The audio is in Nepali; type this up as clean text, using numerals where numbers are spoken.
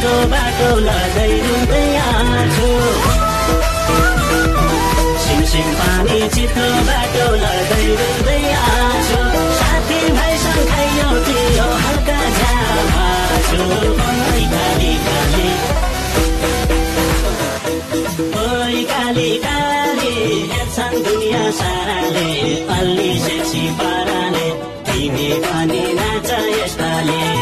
चित्रो बाटो लदै रुँदै आछु सिमसिम पानी चित्रो बाटो लदै रुँदै आछु साथी भाइसँग खाइयो पियो हल्का झामा छु ओइ काली काली ओइ काली काली हेर्छन् दुनिया साराले अल्ली सेक्सी पाराले तिमी पनि नाच यसपाले